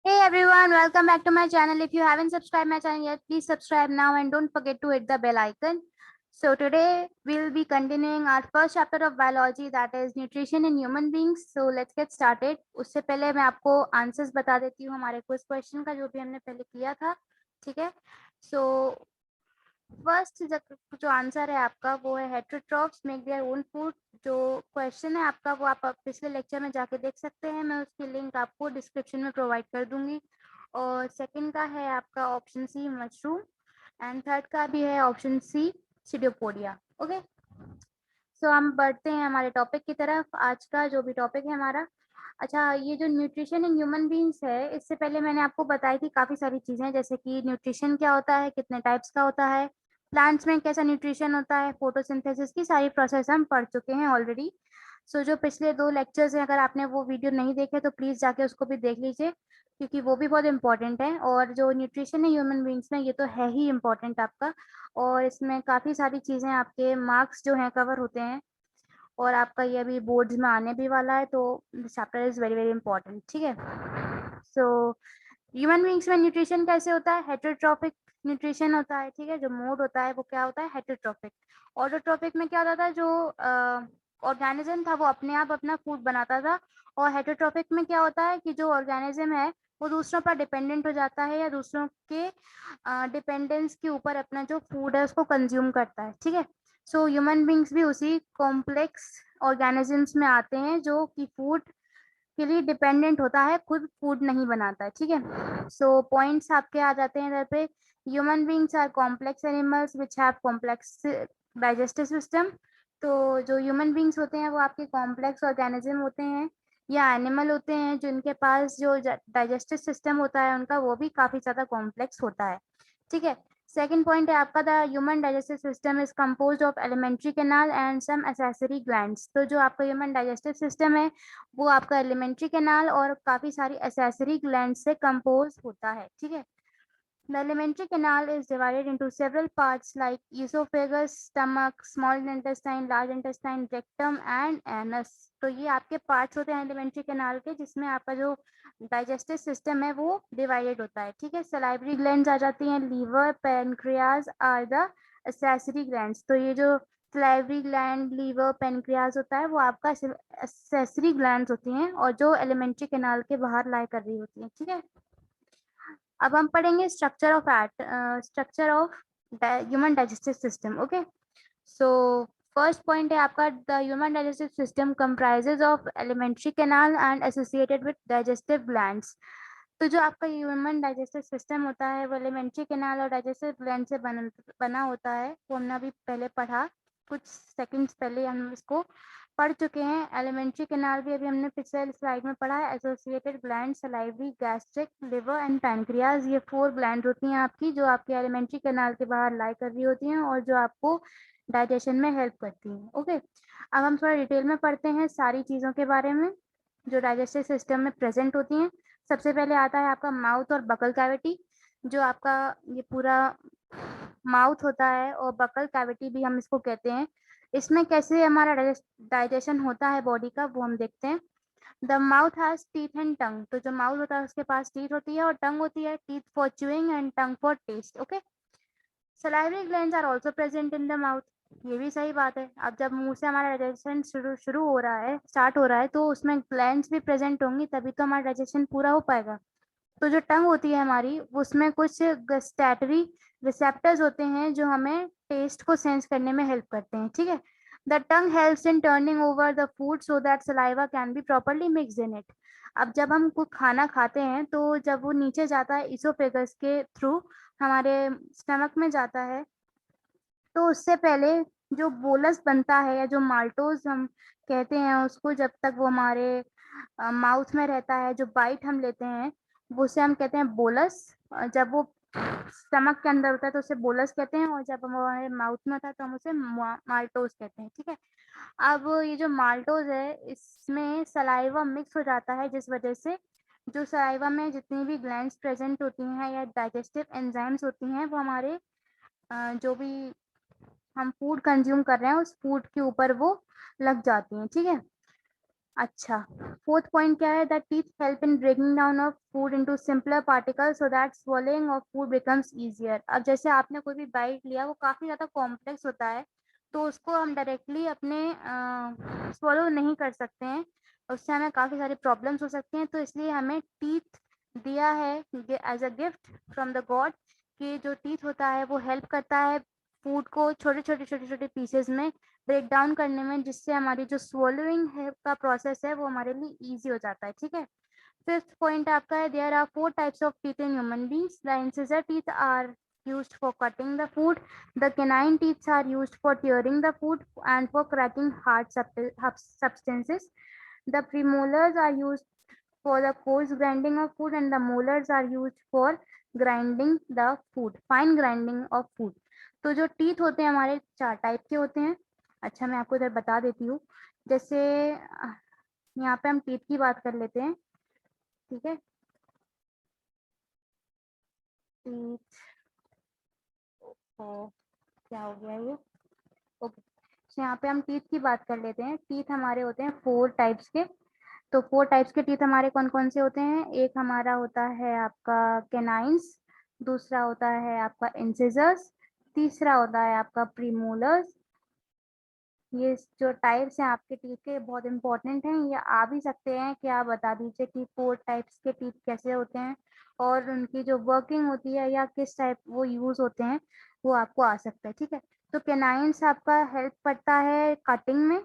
Hey everyone, welcome back to my channel. If you haven't subscribed my channel yet, please subscribe now and don't forget to hit the bell icon. So today we'll be continuing our first chapter of biology, that is nutrition in human beings. So let's get started. उससे पहले मैं आपको answers बता देती हूँ हमारे quiz question का जो भी हमने पहले किया था, ठीक है। सो फर्स्ट जो आंसर है आपका वो है heterotrophs make their own food. जो क्वेश्चन है आपका वो आप पिछले लेक्चर में जाके देख सकते हैं, मैं उसकी लिंक आपको डिस्क्रिप्शन में प्रोवाइड कर दूंगी। और सेकंड का है आपका option C mushroom, and third का भी है option C pseudopodia. Okay, so हम बढ़ते हैं हमारे टॉपिक की तरफ। आज का जो भी टॉपिक है हमारा, अच्छा, ये जो न्यूट्रिशन इन ह्यूमन बींग्स है, इससे पहले मैंने आपको बताई थी काफ़ी सारी चीज़ें, जैसे कि न्यूट्रिशन क्या होता है, कितने टाइप्स का होता है, प्लांट्स में कैसा न्यूट्रिशन होता है, फोटोसिंथेसिस की सारी प्रोसेस हम पढ़ चुके हैं ऑलरेडी। सो जो पिछले 2 लेक्चर्स हैं, अगर आपने वो वीडियो नहीं देखे तो प्लीज़ जाके उसको भी देख लीजिए, क्योंकि वो भी बहुत इंपॉर्टेंट है। और जो न्यूट्रिशन है ह्यूमन बींग्स में, ये तो है ही इम्पॉर्टेंट आपका, और इसमें काफ़ी सारी चीज़ें आपके मार्क्स जो हैं कवर होते हैं, और आपका ये अभी बोर्ड्स में आने भी वाला है, तो this chapter is very very important, ठीक है। सो ह्यूमन बींग्स में न्यूट्रिशन कैसे होता है, हेटेरोट्रॉफिक न्यूट्रिशन होता है, ठीक है। जो मोड होता है वो क्या होता है, हेटेरोट्रॉफिक। ऑटोट्रॉफिक में क्या होता था, जो ऑर्गेनिज्म था वो अपने आप अपना फूड बनाता था, और हेटेरोट्रॉफिक में क्या होता है कि जो ऑर्गेनिज्म है वो दूसरों पर डिपेंडेंट हो जाता है, या दूसरों के डिपेंडेंस के ऊपर अपना जो फूड है उसको कंज्यूम करता है, ठीक है। सो ह्यूमन बींग्स भी उसी कॉम्प्लेक्स ऑर्गेनिजम्स में आते हैं जो कि फूड के लिए डिपेंडेंट होता है, खुद फूड नहीं बनाता है, ठीक है। सो पॉइंट्स आपके आ जाते हैं इधर पे। Human beings are complex animals which have complex digestive system. तो जो ह्यूमन बींग्स होते हैं वो आपके कॉम्प्लेक्स ऑर्गेनिज्म होते हैं, या एनिमल होते हैं जिनके पास जो डाइजेस्टिव सिस्टम होता है उनका वो भी काफी ज्यादा कॉम्प्लेक्स होता है, ठीक है। सेकंड पॉइंट है आपका, the human digestive system is composed of alimentary canal and some accessory glands. तो जो आपका ह्यूमन डाइजेस्टिव सिस्टम है वो आपका एलिमेंट्री कैनाल और काफी सारी एक्सेसरी ग्लैंड से कंपोज होता है, ठीक है। The alimentary canal is divided into several parts like esophagus, stomach, small intestine, large intestine, rectum and anus. तो ये आपके पार्ट्स होते हैं एलिमेंट्री कैनाल के, जिसमें आपका जो डाइजेस्टिव सिस्टम है वो डिवाइडेड होता है, ठीक है। सलाइवरी ग्लैंड्स आ जाती हैं, liver, pancreas are the accessory glands. तो ये जो सलाइवरी ग्लैंड, लीवर, पैनक्रियाज होता है वो आपका एक्सेसरी ग्लैंड्स होती हैं, और जो एलिमेंट्री कैनाल के बाहर लाई कर रही होती हैं, ठीक है। अब हम पढ़ेंगे structure of human digestive system. Okay, so first point है आपका, the human digestive system comprises of alimentary canal and associated with digestive glands. तो जो आपका ह्यूमन डाइजेस्टिव सिस्टम होता है वो एलिमेंट्री कैनाल और डाइजेस्टिव ग्लैंड से बना होता है। वो हमने अभी पहले पढ़ा, कुछ सेकंड्स पहले हम इसको पढ़ चुके हैं। एलिमेंट्री कैनाल भी अभी हमने पिछले स्लाइड में पढ़ा है। Associated gland, salivary, gastric, liver and pancreas, ये 4 ग्लैंड होती हैं आपकी, जो आपके एलिमेंट्री कैनाल के बाहर लाई कर रही होती हैं और जो आपको डाइजेशन में हेल्प करती हैं। ओके, अब हम थोड़ा डिटेल में पढ़ते हैं सारी चीज़ों के बारे में जो डाइजेस्टिव सिस्टम में प्रेजेंट होती हैं। सबसे पहले आता है आपका माउथ और बकल कैविटी। जो आपका ये पूरा माउथ होता है और बकल कैविटी भी हम इसको कहते हैं, इसमें कैसे हमारा डाइजेशन होता है बॉडी का वो हम देखते हैं। The mouth has teeth and tongue. तो जो माउथ होता है उसके पास टीथ होती है और टंग होती है, teeth for chewing and tongue for taste. Okay, salivary glands are also present in the mouth. ये भी सही बात है। अब जब मुंह से हमारा डाइजेशन शुरू हो रहा है, स्टार्ट हो रहा है, तो उसमें ग्लैंड्स भी प्रेजेंट होंगी, तभी तो हमारा डाइजेशन पूरा हो पाएगा। तो जो टंग होती है हमारी, उसमें कुछ गस्टैटरी रिसेप्टर्स होते हैं जो हमें टेस्ट को सेंस करने में हेल्प करते हैं, ठीक है। The tongue helps in turning over the food so that saliva can be properly mixed in it. अब जब हम कुछ खाना खाते हैं तो जब वो नीचे जाता है इसोफेगस के थ्रू, हमारे स्टमक में जाता है, तो उससे पहले जो बोलस बनता है या जो माल्टोज हम कहते हैं उसको, जब तक वो हमारे माउथ में रहता है, जो बाइट हम लेते हैं वो उसे हम कहते हैं बोलस। जब वो स्टमक के अंदर होता है तो उसे बोलस कहते हैं, और जब हमारे माउथ में होता है तो हम उसे माल्टोज कहते हैं, ठीक है। अब ये जो माल्टोज है इसमें सलाइवा मिक्स हो जाता है, जिस वजह से जो सलाइवा में जितनी भी ग्लैंड्स प्रेजेंट होती हैं या डाइजेस्टिव एंजाइम्स होती हैं वो हमारे जो भी हम फूड कंज्यूम कर रहे हैं उस फूड के ऊपर वो लग जाती हैं, ठीक है। अच्छा, फोर्थ पॉइंट क्या है, that teeth help in breaking down of food into simpler particles so that swallowing of food becomes easier. अब जैसे आपने कोई भी बाइट लिया, वो काफी ज्यादा कॉम्प्लेक्स होता है, तो उसको हम डायरेक्टली अपने swallow नहीं कर सकते हैं, उससे हमें काफी सारी प्रॉब्लम्स हो सकती हैं। तो इसलिए हमें टीथ दिया है as a gift from the God, कि जो टीथ होता है वो हेल्प करता है फूड को छोटे छोटे छोटे छोटे पीसेस में ब्रेक डाउन करने में, जिससे हमारी जो swallowing है का प्रोसेस है वो हमारे लिए इजी हो जाता है। ठीक है, फिफ्थ पॉइंट आपका है, there are 4 types of teeth in human beings. The incisor teeth are used for cutting the food, the canine teeth are used for tearing the food and for cracking hard substances, the premolars are used for the coarse grinding of food and the molars are used for grinding the food, fine grinding of food। तो जो teeth होते हैं हमारे 4 type के होते हैं। अच्छा, मैं आपको इधर बता देती हूँ। जैसे यहाँ पे हम टीथ की बात कर लेते हैं। ठीक है, टीथ, ओ क्या हो गया ये, ओके। तो यहाँ पे हम टीथ की बात कर लेते हैं। टीथ हमारे होते हैं 4 टाइप्स के। तो 4 टाइप्स के टीथ हमारे कौन कौन से होते हैं, एक हमारा होता है आपका कैनाइन्स, दूसरा होता है आपका इंसिजर्स, तीसरा होता है आपका प्रीमोलर्स। ये जो टाइप्स हैं आपके टीथ के बहुत इंपॉर्टेंट हैं। ये आ भी सकते हैं कि आप बता दीजिए कि 4 टाइप्स के टीथ कैसे होते हैं और उनकी जो वर्किंग होती है या किस टाइप वो यूज होते हैं, वो आपको आ सकता है। ठीक है, तो कैनाइन्स आपका हेल्प करता है कटिंग में,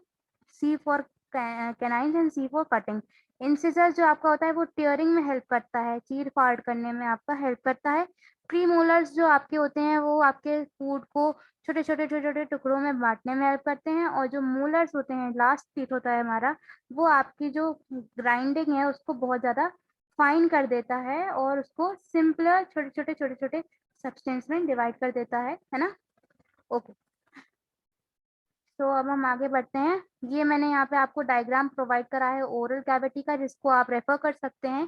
C for canines and C for cutting. Incisor जो आपका होता है वो टियरिंग में हेल्प करता है, चीर फाड़ करने में आपका हेल्प करता है। प्रीमोलर्स जो आपके होते हैं वो आपके फूड को छोटे छोटे छोटे छोटे टुकड़ों में बांटने में हेल्प करते हैं, और जो मोलर्स होते हैं, लास्ट टीथ होता है हमारा, वो आपकी जो ग्राइंडिंग है उसको बहुत ज्यादा फाइन कर देता है और उसको सिंपलर छोटे छोटे छोटे छोटे सब्सटेंस में डिवाइड कर देता है ना। ओके, तो अब हम आगे बढ़ते हैं। ये मैंने यहाँ पे आपको डायग्राम प्रोवाइड करा है ओरल कैविटी का, जिसको आप रेफर कर सकते हैं।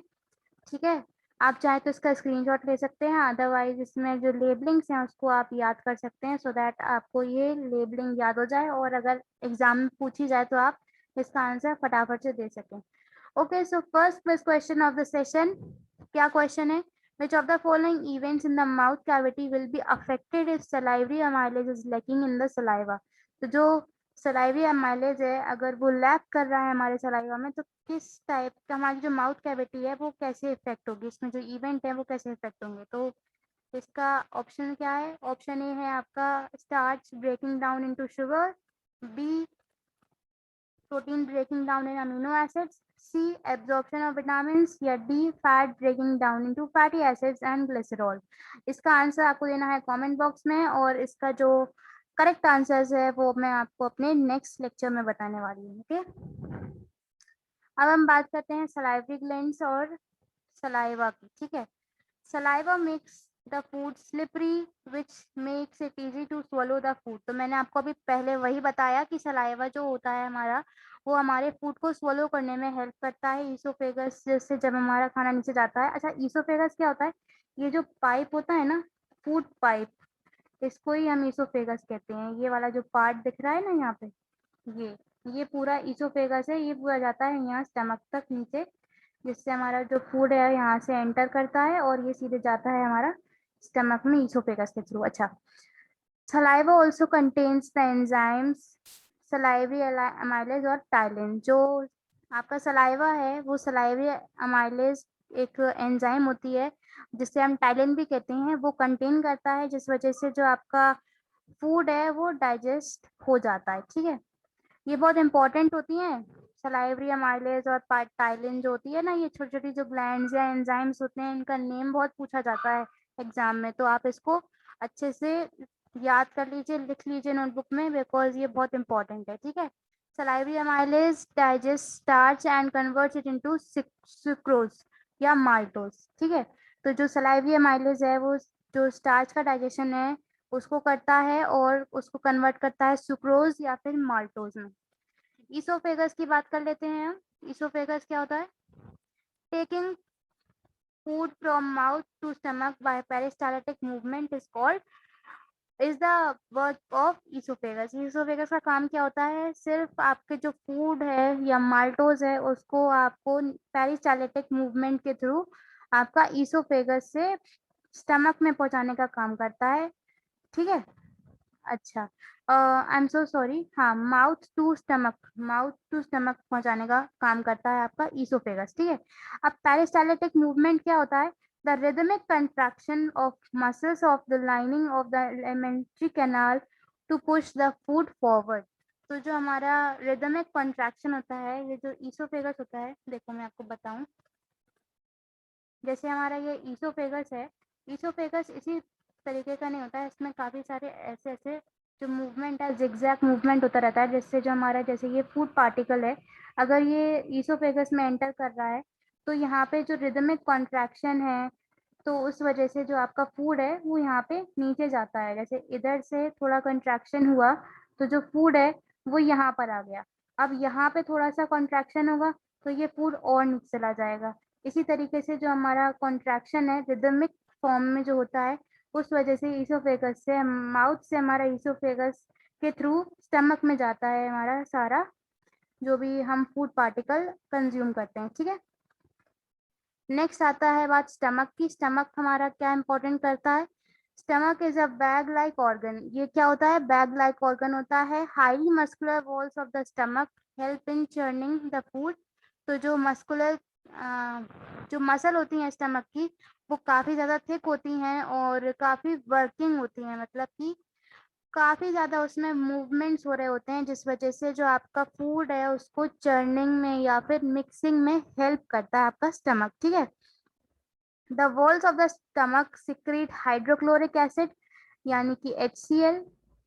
ठीक है, आप चाहे तो इसका स्क्रीनशॉट ले सकते हैं, अदरवाइज इसमें जो लेबलिंग्स हैं उसको आप याद कर सकते हैं, सो दैट आपको ये लेबलिंग याद हो जाए और अगर एग्जाम में पूछी जाए तो आप इसका आंसर फटाफट से दे सकें। Okay, so first question of the session, क्या क्वेश्चन है, which of the following events in the mouth cavity will be affected if salivary amylase is lacking in the saliva। तो जो सलाइवी अमाइलेज है अगर वो लैक कर रहा है हमारे सलाइवा में, तो किस टाइप का हमारी जो माउथ कैविटी है वो कैसे इफेक्ट होगी, इसमें जो इवेंट है वो कैसे इफेक्ट होंगे। तो इसका ऑप्शन क्या है, ऑप्शन ए है आपका starch breaking down into sugar, B protein breaking down in amino acids, C absorption of vitamins, या D fat breaking down into fatty acids and glycerol. इसका आंसर आपको देना है कमेंट बॉक्स में, और इसका जो करेक्ट आंसर्स है वो मैं आपको अपने नेक्स्ट लेक्चर में बताने वाली हूँ। ओके, अब हम बात करते हैं सलाइवरी ग्लैंड्स और सलाइवा की। ठीक है, saliva makes the food slippery which makes it easy to swallow the food. तो मैंने आपको अभी पहले वही बताया कि सलाइवा जो होता है हमारा, वो हमारे फूड को swallow करने में हेल्प करता है ईसोफेगस से, जब हमारा खाना नीचे जाता है। अच्छा, ईसोफेगस क्या होता है, ये जो पाइप होता है ना, फूड पाइप, इसको ही हम ईसोफेगस कहते हैं। ये वाला जो पार्ट दिख रहा है ना यहाँ पे, ये ये पूरा ईसोफेगस है, ये पूरा जाता है यहाँ स्टमक तक नीचे, जिससे हमारा जो फूड है यहाँ से एंटर करता है और ये सीधे जाता है हमारा स्टमक में ईसोफेगस के थ्रू। अच्छा, saliva also contains the enzymes salivary amylase और टाइलिन। जो आपका सलाइवा है वो सलाइवी अमाइलेज एक एंजाइम होती है जिससे हम टाइलिन भी कहते हैं, वो कंटेन करता है, जिस वजह से जो आपका फूड है वो डाइजेस्ट हो जाता है। ठीक है, ये बहुत इंपॉर्टेंट होती हैं सलाइवरी अमाइलेज और टाइलिन जो होती है ना, ये छोटी छोटी जो ग्लैंड्स या एंजाइम्स होते हैं, इनका नेम बहुत पूछा जाता है एग्जाम में, तो आप इसको अच्छे से याद कर लीजिए, लिख लीजिए नोटबुक में, बिकॉज ये बहुत इंपॉर्टेंट है। ठीक है, salivary amylase digest starch and converts it into sucrose या माल्टोज। ठीक है, तो जो सलाइवरी अमाइलेज है वो जो स्टार्च का डाइजेशन है उसको करता है और उसको कन्वर्ट करता है सुक्रोज या फिर माल्टोज में। ईसोफेगस की बात कर लेते हैं हम। ईसोफेगस क्या होता है, taking food from mouth to stomach by peristaltic movement is called is the work of oesophagus. Oesophagus का काम क्या होता है, सिर्फ आपके जो फूड है या माल्टोज है उसको आपको पेरिस्टाल्टिक मूवमेंट के थ्रू आपका ईसोफेगस से स्टमक में पहुंचाने का काम करता है। ठीक है, अच्छा, आई एम सो सॉरी, हाँ, माउथ टू स्टमक पहुंचाने का काम करता है आपका ईसोफेगस। ठीक है, अब पेरिस्टाल्टिक मूवमेंट क्या होता है, the rhythmic contraction of muscles of the lining of the alimentary canal to push the food forward. तो जो हमारा रिदमिक कंट्रैक्शन होता है, ये जो ईसोफेगस होता है, देखो मैं आपको बताऊं, जैसे हमारा ये ईसोफेगस है, ईसोफेगस इसी तरीके का नहीं होता है, इसमें काफ़ी सारे ऐसे ऐसे जो मूवमेंट है, जिगजैग मूवमेंट होता रहता है, जिससे जो हमारा जैसे ये फूड पार्टिकल है, अगर ये ईसोफेगस में एंटर कर रहा है तो यहाँ पे जो रिदमिक कॉन्ट्रैक्शन है, तो उस वजह से जो आपका फूड है वो यहाँ पे नीचे जाता है। जैसे इधर से थोड़ा कॉन्ट्रैक्शन हुआ तो जो फूड है वो यहाँ पर आ गया, अब यहाँ पे थोड़ा सा कॉन्ट्रैक्शन होगा तो ये फूड और नीचे चला जाएगा। इसी तरीके से जो हमारा कॉन्ट्रैक्शन है रिदमिक फॉर्म में जो होता है, उस वजह से ईसोफेगस से, माउथ से हमारा ईसोफेगस के थ्रू स्टमक में जाता है हमारा सारा जो भी हम फूड पार्टिकल कंज्यूम करते हैं। ठीक है, नेक्स्ट आता है बात स्टमक की। स्टमक हमारा क्या इंपॉर्टेंट करता है, stomach is a bag like organ. ये क्या होता है, बैग लाइक ऑर्गन होता है। Highly muscular walls of the stomach help in churning the food. तो जो मस्कुलर जो मसल होती हैं स्टमक की, वो काफ़ी ज़्यादा थिक होती हैं और काफ़ी वर्किंग होती हैं, मतलब कि काफ़ी ज़्यादा उसमें मूवमेंट्स हो रहे होते हैं, जिस वजह से जो आपका फूड है उसको चर्निंग में या फिर मिक्सिंग में हेल्प करता है आपका स्टमक। ठीक है, the walls of the stomach secrete hydrochloric acid यानी कि HCl।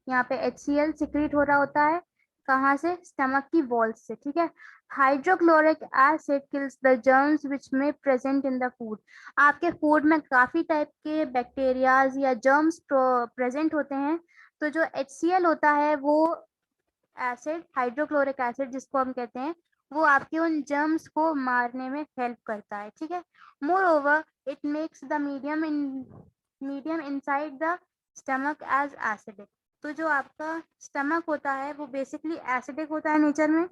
यहाँ पे HCl सिक्रीट हो रहा होता है, कहाँ से, स्टमक की वॉल्स से। ठीक है, hydrochloric acid kills the germs which में प्रेजेंट इन द फूड। आपके फूड में काफ़ी टाइप के बैक्टीरियाज या जर्म्स प्रेजेंट होते हैं, तो जो HCl होता है वो एसिड, हाइड्रोक्लोरिक एसिड जिसको हम कहते हैं, वो आपके उन जर्म्स को मारने में हेल्प करता है। ठीक है, moreover it makes the medium inside the stomach as acidic. तो जो आपका स्टमक होता है वो बेसिकली एसिडिक होता है नेचर में,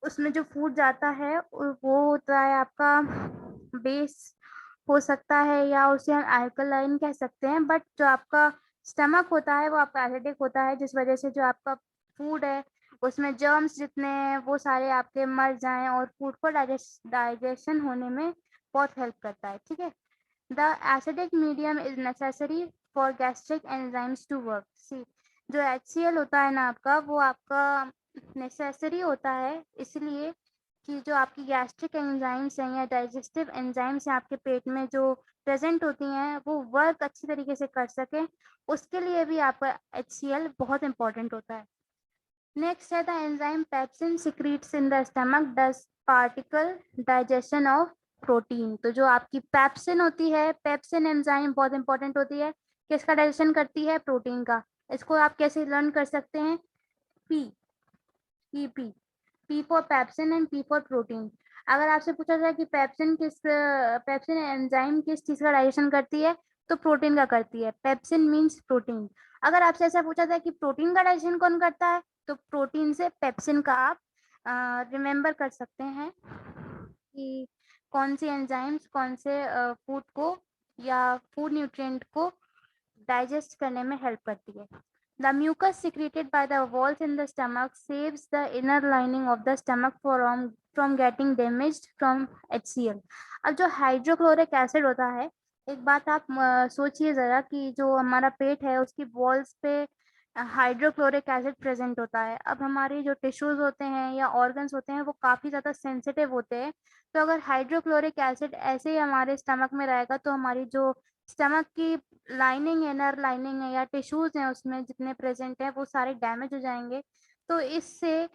उसमें जो फूड जाता है वो होता है आपका बेस हो सकता है या उसे हम अल्कलाइन कह सकते हैं, बट जो आपका स्टमक होता है वो आपका एसिडिक होता है, जिस वजह से जो आपका फूड है उसमें जर्म्स जितने हैं वो सारे आपके मर जाएं और फूड को डाइजेशन होने में बहुत हेल्प करता है। ठीक है, the acidic medium is necessary for gastric enzymes to work. See, जो HCl होता है ना आपका, वो आपका नेसेसरी होता है इसलिए कि जो आपकी गैस्ट्रिक एंजाइम्स हैं या डाइजेस्टिव एंजाइम्स हैं आपके पेट में जो प्रेजेंट होती हैं, वो वर्क अच्छी तरीके से कर सकें, उसके लिए भी आपका HCl बहुत इंपॉर्टेंट होता है। नेक्स्ट है the enzyme pepsin secretes in the stomach does particle digestion of protein. तो जो आपकी पेप्सिन होती है, पेप्सिन एंजाइम बहुत इंपॉर्टेंट होती है, किसका डाइजेशन करती है, प्रोटीन का। इसको आप कैसे लर्न कर सकते हैं, P, P for pepsin and P for protein. अगर आपसे पूछा जाए कि पेप्सिन एंजाइम किस चीज का डाइजेशन करती है, तो प्रोटीन का करती है, पेप्सिन मींस प्रोटीन। अगर आपसे ऐसा पूछा जाए कि प्रोटीन का डाइजेशन कौन करता है, तो प्रोटीन से पेप्सिन का आप रिमेम्बर कर सकते हैं कि कौन सी एंजाइम्स कौन से फूड को या फूड न्यूट्रिएंट को डाइजेस्ट करने में हेल्प करती है। The mucus secreted by the walls in the stomach saves the inner lining of the stomach from getting damaged from HCl। अब जो हाइड्रोक्लोरिक एसिड होता है, एक बात आप सोचिए ज़रा कि जो हमारा पेट है उसकी वॉल्स पे हाइड्रोक्लोरिक एसिड प्रेजेंट होता है। अब हमारे जो टिश्यूज होते हैं या ऑर्गन्स होते हैं वो काफ़ी ज़्यादा सेंसिटिव होते हैं, तो अगर हाइड्रोक्लोरिक एसिड ऐसे ही हमारे स्टमक में रहेगा तो हमारी जो स्टमक की लाइनिंग है, इनर लाइनिंग है या टिश्यूज हैं उसमें जितने प्रेजेंट हैं वो सारे डैमेज हो जाएंगे। तो इससे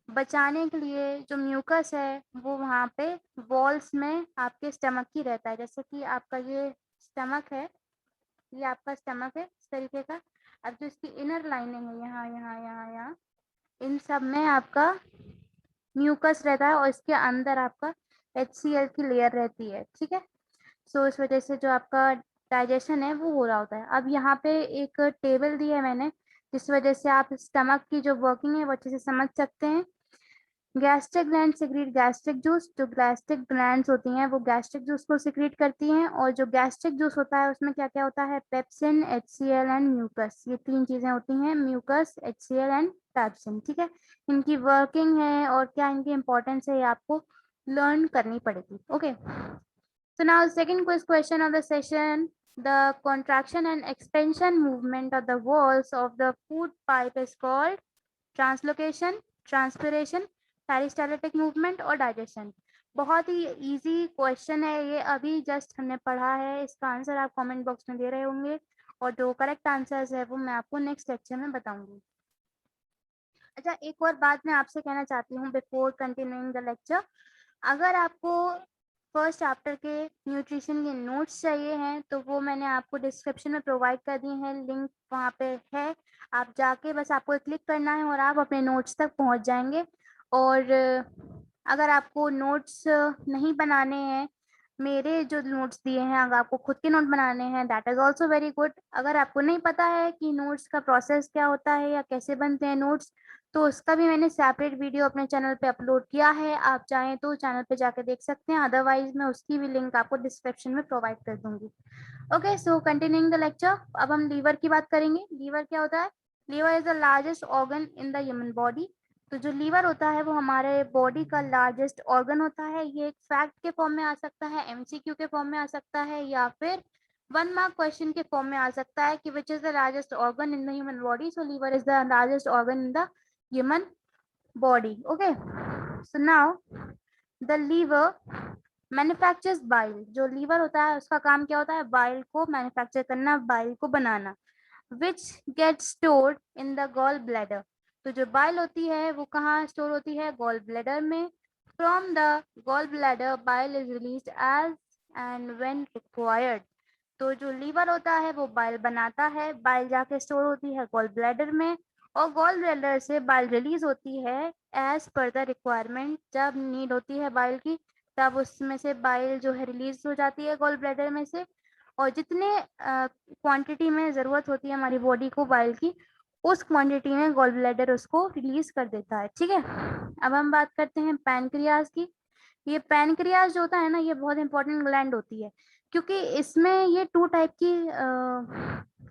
बचाने के लिए जो म्यूकस है वो वहाँ पे वॉल्स में आपके स्टमक की रहता है। जैसे कि आपका ये स्टमक है, ये आपका स्टमक है इस तरीके का, अब जो इसकी इनर लाइनिंग है यहाँ यहाँ यहाँ यहाँ, इन सब में आपका म्यूकस रहता है और इसके अंदर आपका HCl की लेयर रहती है। ठीक है, सो इस वजह से जो आपका डाइजेशन है वो हो रहा होता है। अब यहाँ पे एक टेबल दी है मैंने, जिस वजह से आप स्टमक की जो वर्किंग है वो अच्छे से समझ सकते हैं। Gastric gland secrete gastric juice, जो गैस्ट्रिक ग्लैंड्स होती हैं वो गैस्ट्रिक जूस को सिक्रीट करती हैं, और जो गैस्ट्रिक जूस होता है उसमें क्या क्या होता है, पेप्सिन, HCl एंड म्यूकस, ये 3 चीजें होती हैं, म्यूकस, HCl एंड पेप्सिन। ठीक है, इनकी वर्किंग है और क्या इनकी इंपॉर्टेंस है ये आपको लर्न करनी पड़ेगी। Okay, so now second question of the session, the contraction and expansion movement of the walls of the food pipe is called translocation, transpiration, peristaltic movement और डाइजेशन। बहुत ही इजी क्वेश्चन है ये, अभी जस्ट हमने पढ़ा है, इसका आंसर आप कमेंट बॉक्स में दे रहे होंगे, और जो करेक्ट आंसर्स है वो मैं आपको नेक्स्ट लेक्चर में बताऊंगी। अच्छा, एक और बात मैं आपसे कहना चाहती हूँ बिफोर कंटिन्यूइंग द लेक्चर, अगर आपको फर्स्ट चैप्टर के न्यूट्रिशन के नोट्स चाहिए हैं तो वो मैंने आपको डिस्क्रिप्शन में प्रोवाइड कर दी हैं, लिंक वहाँ पे है, आप जाके बस आपको क्लिक करना है और आप अपने नोट्स तक पहुँच जाएंगे। और अगर आपको नोट्स नहीं बनाने हैं, मेरे जो नोट्स दिए हैं, अगर आपको खुद के नोट बनाने हैं that is also very good. अगर आपको नहीं पता है कि नोट्स का प्रोसेस क्या होता है या कैसे बनते हैं नोट्स, तो उसका भी मैंने सेपरेट वीडियो अपने चैनल पे अपलोड किया है, आप चाहें तो चैनल पे जाकर देख सकते हैं, अदरवाइज मैं उसकी भी लिंक आपको डिस्क्रिप्शन में प्रोवाइड कर दूंगी। Okay, so continuing the lecture, अब हम लीवर की बात करेंगे। लीवर क्या होता है? Liver is the largest organ in the human body. तो जो लीवर होता है वो हमारे बॉडी का लार्जेस्ट ऑर्गन होता है। ये एक फैक्ट के फॉर्म में आ सकता है, MCQ के फॉर्म में आ सकता है, या फिर 1 मार्क क्वेश्चन के फॉर्म में आ सकता है कि which is the largest organ in the human body. So liver is the largest organ in the human body. Okay, so now the liver manufactures bile. जो लीवर होता है उसका काम क्या होता है? बाइल को मैन्युफैक्चर करना, बाइल को बनाना, which gets stored in the gall bladder. तो जो बाइल होती है वो कहाँ स्टोर होती है? गॉल ब्लैडर में। From the gall bladder bile is released as and when required. तो जो लीवर होता है वो बाइल बनाता है, बाइल जाके स्टोर होती है गॉल ब्लैडर में, और गॉल ब्लैडर से बाइल रिलीज होती है एज पर द रिक्वायरमेंट। जब नीड होती है बाइल की तब उसमें से बाइल जो है रिलीज हो जाती है गॉल ब्लैडर में से, और जितने क्वांटिटी में ज़रूरत होती है हमारी बॉडी को बाइल की, उस क्वांटिटी में गॉल ब्लैडर उसको रिलीज कर देता है। ठीक है, अब हम बात करते हैं पैनक्रियाज की। ये पैनक्रियाज जो होता है ना, ये बहुत इंपॉर्टेंट ग्लैंड होती है, क्योंकि इसमें ये 2 टाइप की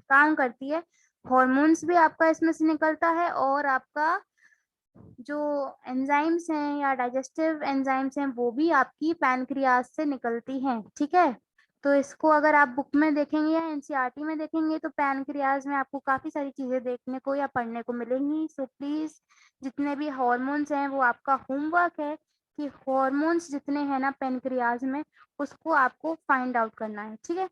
काम करती है। हॉर्मोन्स भी आपका इसमें से निकलता है, और आपका जो एंजाइम्स हैं या डाइजेस्टिव एंजाइम्स हैं वो भी आपकी पैनक्रियाज से निकलती हैं। ठीक है, तो इसको अगर आप बुक में देखेंगे या NCERT में देखेंगे तो पैनक्रियाज में आपको काफी सारी चीजें देखने को या पढ़ने को मिलेंगी। सो प्लीज, जितने भी हार्मोन्स हैं वो आपका होमवर्क है कि हार्मोन्स जितने हैं ना पैनक्रियाज में, उसको आपको फाइंड आउट करना है। ठीक है,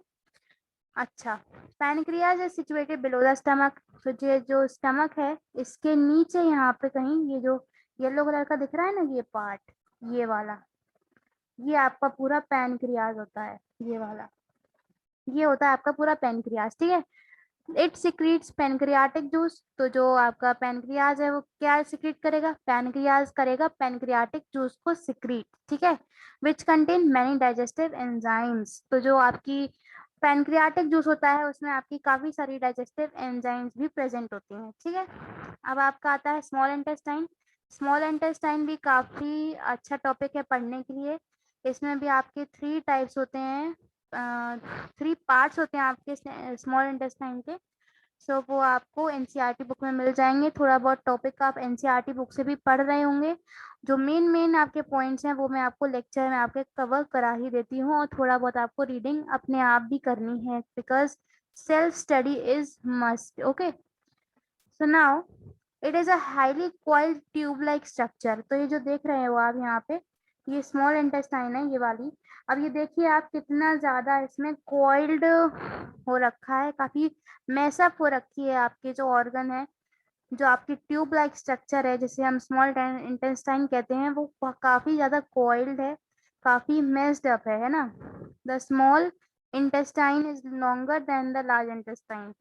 अच्छा, pancreas is situated below the stomach. तो ये जो स्टमक है इसके नीचे यहाँ पे कहीं, ये जो येलो कलर का दिख रहा है ना ये पार्ट, ये वाला, ये आपका पूरा पैनक्रियाज होता है, ये वाला, ये होता है आपका पूरा पैनक्रियाज। ठीक है, इट सिक्रीट्स पैनक्रियाटिक जूस। तो जो आपका पैनक्रियाज है वो क्या सिक्रीट करेगा? पैनक्रियाज करेगा पैनक्रियाटिक जूस को सिक्रीट। ठीक है, which contain many digestive enzymes. तो जो आपकी पैनक्रियाटिक जूस होता है उसमें आपकी काफी सारी डाइजेस्टिव एंजाइम्स भी प्रेजेंट होती हैं। ठीक है, अब आपका आता है स्मॉल इंटेस्टाइन। स्मॉल इंटेस्टाइन भी काफी अच्छा टॉपिक है पढ़ने के लिए। इसमें भी आपके 3 टाइप्स होते हैं, 3 पार्ट्स होते हैं आपके स्मॉल इंटेस्टाइन के। सो वो आपको NCERT बुक में मिल जाएंगे। थोड़ा बहुत टॉपिक आप NCERT बुक से भी पढ़ रहे होंगे। जो मेन आपके पॉइंट्स हैं वो मैं आपको लेक्चर में आपके कवर करा ही देती हूँ, और थोड़ा बहुत आपको रीडिंग अपने आप भी करनी है, because self study is must. Okay, so now it is a highly coiled tube like structure. तो ये जो देख रहे हो आप यहाँ पे, ये स्मॉल इंटेस्टाइन है ये वाली। अब ये देखिए आप कितना ज्यादा इसमें कॉइल्ड हो रखा है, काफी मैसअप हो रखी है आपके जो ऑर्गन है, जो आपकी ट्यूब लाइक स्ट्रक्चर है जिसे हम स्मॉल इंटेस्टाइन कहते हैं, वो काफी ज्यादा कॉइल्ड है, काफी मेस्ड अप है ना। The small intestine is longer than the large intestine.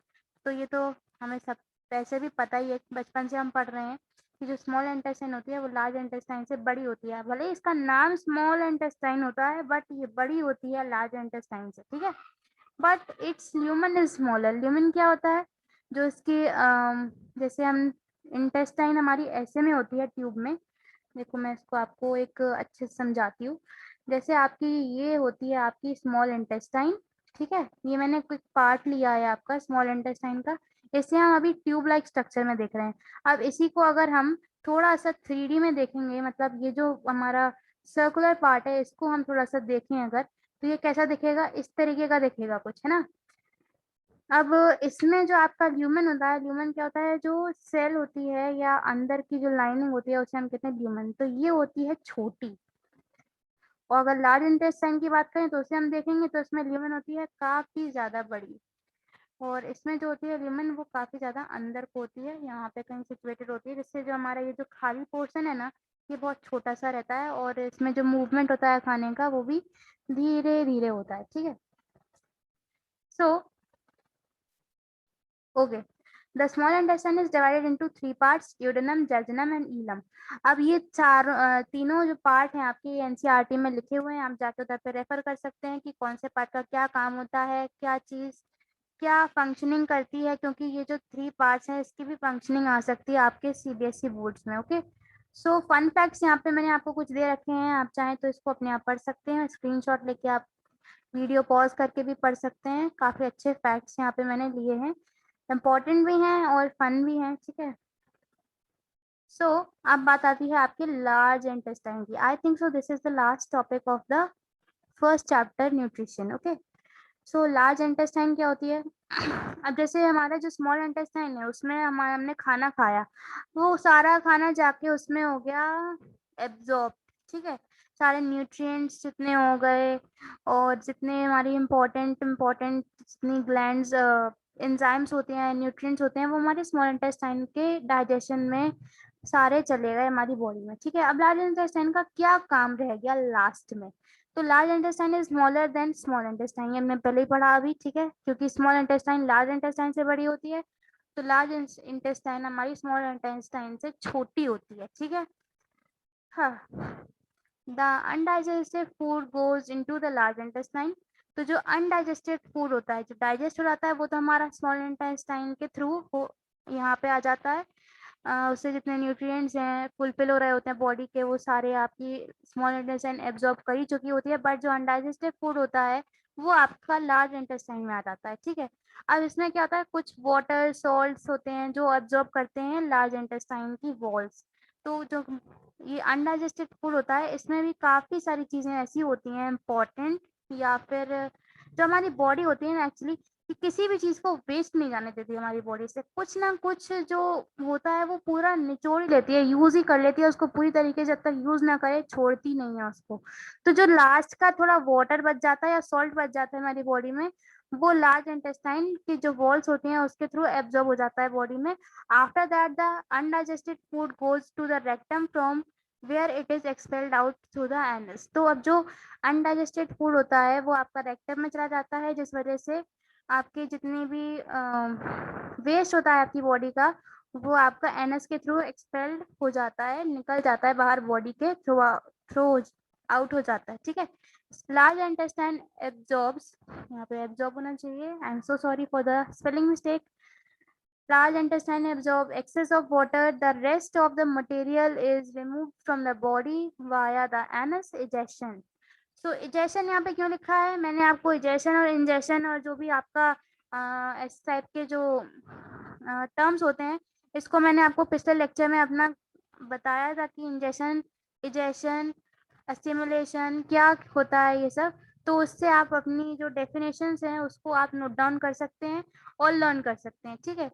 तो ये तो हमें सब वैसे भी पता ही है, बचपन से हम पढ़ रहे हैं कि जो स्मॉल इंटेस्टाइन होती है वो लार्ज इंटेस्टाइन से बड़ी होती है। भले इसका नाम स्मॉल इंटेस्टाइन होता है बट ये बड़ी होती है लार्ज इंटेस्टाइन से। ठीक है, but it's lumen is smaller. Lumen क्या होता है, जो इसकी जैसे हम इंटेस्टाइन हमारी ऐसे में होती है ट्यूब में। देखो मैं इसको आपको एक अच्छे से समझाती हूँ। जैसे आपकी ये होती है आपकी स्मॉल इंटेस्टाइन, ठीक है, ये मैंने कोई पार्ट लिया है आपका स्मॉल इंटेस्टाइन का। इसे हम अभी ट्यूब लाइक स्ट्रक्चर में देख रहे हैं। अब इसी को अगर हम थोड़ा सा 3D में देखेंगे, मतलब ये जो हमारा सर्कुलर पार्ट है इसको हम थोड़ा सा देखें अगर, तो ये कैसा दिखेगा, इस तरीके का दिखेगा कुछ, है ना। अब इसमें जो आपका ल्यूमेन होता है, ल्यूमेन क्या होता है, जो सेल होती है या अंदर की जो लाइनिंग होती है उसे हम कहते हैं ल्यूमेन। तो ये होती है छोटी। और अगर लार्ज इंटेस्टाइन की बात करें तो उसे हम देखेंगे तो इसमें ल्यूमेन होती है काफी ज्यादा बड़ी। और इसमें जो होती है ल्यूमेन वो काफी ज्यादा अंदर को होती है, यहाँ पे कहीं सिचुएटेड होती है, जिससे जो हमारा ये जो खाली पोर्शन है ना, ये बहुत छोटा सा रहता है। और इसमें जो मूवमेंट होता है खाने का वो भी धीरे धीरे होता है, ठीक है। So okay, the small intestine is divided into 3 parts, duodenum, jejunum and इलम। अब ये तीनों जो पार्ट हैं आपके एनसीईआरटी में लिखे हुए हैं, आप जाके उधर पे रेफर कर सकते हैं कि कौन से पार्ट का क्या काम होता है, क्या चीज क्या फंक्शनिंग करती है, क्योंकि ये जो 3 पार्ट्स हैं इसकी भी फंक्शनिंग आ सकती है आपके सीबीएसई बोर्ड्स में। ओके, सो फन फैक्ट्स यहाँ पे मैंने आपको कुछ दे रखे हैं, आप चाहें तो इसको अपने आप पढ़ सकते हैं, स्क्रीनशॉट लेके आप वीडियो पॉज करके भी पढ़ सकते हैं। काफी अच्छे फैक्ट्स यहाँ पे मैंने लिए हैं, इम्पोर्टेंट भी हैं और फन भी हैं, ठीक है। सो अब बात आती है आपके लार्ज इंटेस्टाइन की। I think so this is the last topic of the first chapter, nutrition. Okay, so large intestine क्या होती है। अब जैसे हमारा जो स्मॉल इंटेस्टाइन है उसमें हमारा हमने खाना खाया, वो सारा खाना जाके उसमें हो गया एब्जॉर्ब, ठीक है। सारे न्यूट्रिएंट्स जितने हो गए और जितने हमारी इम्पोर्टेंट इम्पोर्टेंट जितनी ग्लैंड्स एंजाइम्स होते हैं, न्यूट्रिएंट्स होते हैं, वो हमारे स्मॉल इंटेस्टाइन के डाइजेशन में सारे चले गए हमारी बॉडी में, ठीक है। अब लार्ज इंटेस्टाइन का क्या काम रह गया लास्ट में। तो large intestine is smaller than small intestine, ये हमने पहले ही पढ़ा अभी, ठीक है, क्योंकि स्मॉल इंटेस्टाइन लार्ज इंटेस्टाइन से बड़ी होती है, तो लार्ज इंटेस्टाइन हमारी स्मॉल इंटेस्टाइन से छोटी होती है, ठीक है। हाँ, the undigested food goes into the large intestine. तो जो अनडाइजेस्टेड फूड होता है, जो डाइजेस्ट हो जाता है, वो तो हमारा स्मॉल इंटेस्टाइन के थ्रू हो यहाँ पे आ जाता है। उससे जितने न्यूट्रिएंट्स हैं फुलफिल हो रहे होते हैं बॉडी के, वो सारे आपकी स्मॉल इंटेस्टाइन एब्जॉर्ब कर ही चुकी होती है। बट जो अनडाइजेस्टेड फूड होता है वो आपका लार्ज इंटेस्टाइन में आ जाता है, ठीक है। अब इसमें क्या होता है, कुछ वाटर सॉल्ट्स होते हैं जो एब्जॉर्ब करते हैं लार्ज इंटेस्टाइन की वॉल्स। तो जो ये अनडाइजेस्टेड फूड होता है इसमें भी काफी सारी चीजें ऐसी होती हैं इम्पोर्टेंट, या फिर जो हमारी बॉडी होती है ना एक्चुअली, कि किसी भी चीज को वेस्ट नहीं जाने देती हमारी बॉडी से, कुछ ना कुछ जो होता है वो पूरा निचोड़ ही लेती है, यूज ही कर लेती है उसको पूरी तरीके से, जब तक यूज ना करे छोड़ती नहीं है उसको। तो जो लास्ट का थोड़ा वाटर बच जाता है या सॉल्ट बच जाता है हमारी बॉडी में, वो लार्ज इंटेस्टाइन की जो वॉल्स होती हैं उसके थ्रू एब्जॉर्ब हो जाता है बॉडी में। After that the undigested food goes to the rectum from where it is expelled out through the anus. तो अब जो अनडाइजेस्टेड फूड होता है वो आपका रेक्टम में चला जाता है, जिस वजह से आपके जितनी भी वेस्ट होता है आपकी बॉडी का, वो आपका एनएस के थ्रू एक्सपेल्ड हो जाता है, निकल जाता है बाहर बॉडी के थ्रू, थ्रू आउट हो जाता है, ठीक है। लार्ज इंटेस्टाइन एब्जॉर्ब्स, यहाँ पे एब्जॉर्ब होना चाहिए, I am so sorry for the spelling mistake. Large intestine absorb excess of water. The rest of the material is removed from the body via the anus ejection. So ejection यहाँ पे क्यों लिखा है, मैंने आपको ejection और injection और जो भी आपका इस टाइप के जो टर्म्स होते हैं, इसको मैंने आपको पिछले लेक्चर में अपना बताया था कि इंजेक्शन, इजेशन, स्टिमुलेशन क्या होता है ये सब। तो उससे आप अपनी जो डेफिनेशंस हैं उसको आप नोट डाउन कर सकते हैं और लर्न कर सकते हैं, ठीक है।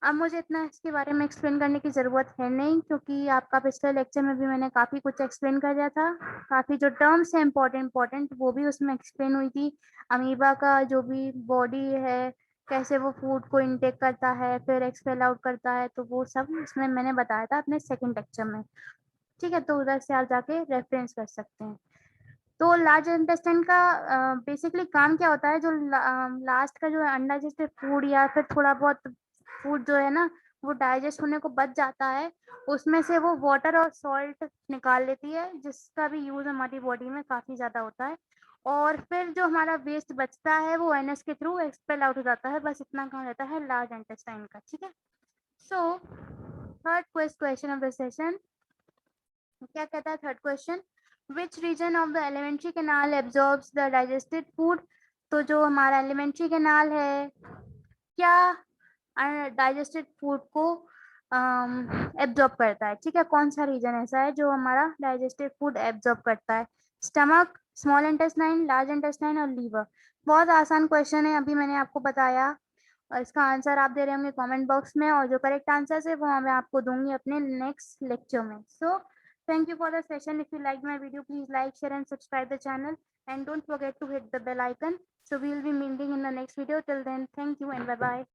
अब मुझे इतना इसके बारे में एक्सप्लेन करने की ज़रूरत है नहीं, क्योंकि आपका पिछले लेक्चर में भी मैंने काफ़ी कुछ एक्सप्लेन कर दिया था। काफ़ी जो टर्म्स हैं इम्पोर्टेंट वो भी उसमें एक्सप्लेन हुई थी। अमीबा का जो भी बॉडी है, कैसे वो फूड को इनटेक करता है फिर एक्सपेल आउट करता है, तो वो सब इसमें मैंने बताया था अपने सेकंड लेक्चर में, ठीक है। तो उधर से आप जाके रेफरेंस कर सकते हैं। तो लार्ज इंटेस्टाइन का बेसिकली काम क्या होता है, जो लास्ट का जो अनडाइजेस्टेड फूड या फिर थोड़ा बहुत फूड जो है ना, वो डाइजेस्ट होने को बच जाता है, उसमें से वो वाटर और सॉल्ट निकाल लेती है, जिसका भी यूज हमारी बॉडी में काफी ज्यादा होता है। और फिर जो हमारा वेस्ट बचता है वो एनएस के थ्रू एक्सपेल आउट हो जाता है। बस इतना काम रहता है लार्ज इंटेस्टाइन का। ठीक है, so third question of the session क्या कहता है? Third question, which region of the alimentary canal absorbs the digested food? तो जो हमारा एलिमेंट्री कैनाल है क्या डाइजेस्टेड फूड को एब्जॉर्ब करता है? ठीक है, कौन सा रीजन ऐसा है जो हमारा डाइजेस्टेड फूड एब्जॉर्ब करता है? Stomach, small intestine, large intestine और लीवर। बहुत आसान क्वेश्चन है, अभी मैंने आपको बताया, और इसका आंसर आप दे रहे होंगे कमेंट बॉक्स में, और जो करेक्ट आंसर है वो मैं आपको दूंगी अपने नेक्स्ट लेक्चर में। सो thank you for the session. If you liked my video, please like, share and subscribe the channel, and don't forget to hit the bell icon. So we will be meeting in the next video. Till then, thank you and bye bye.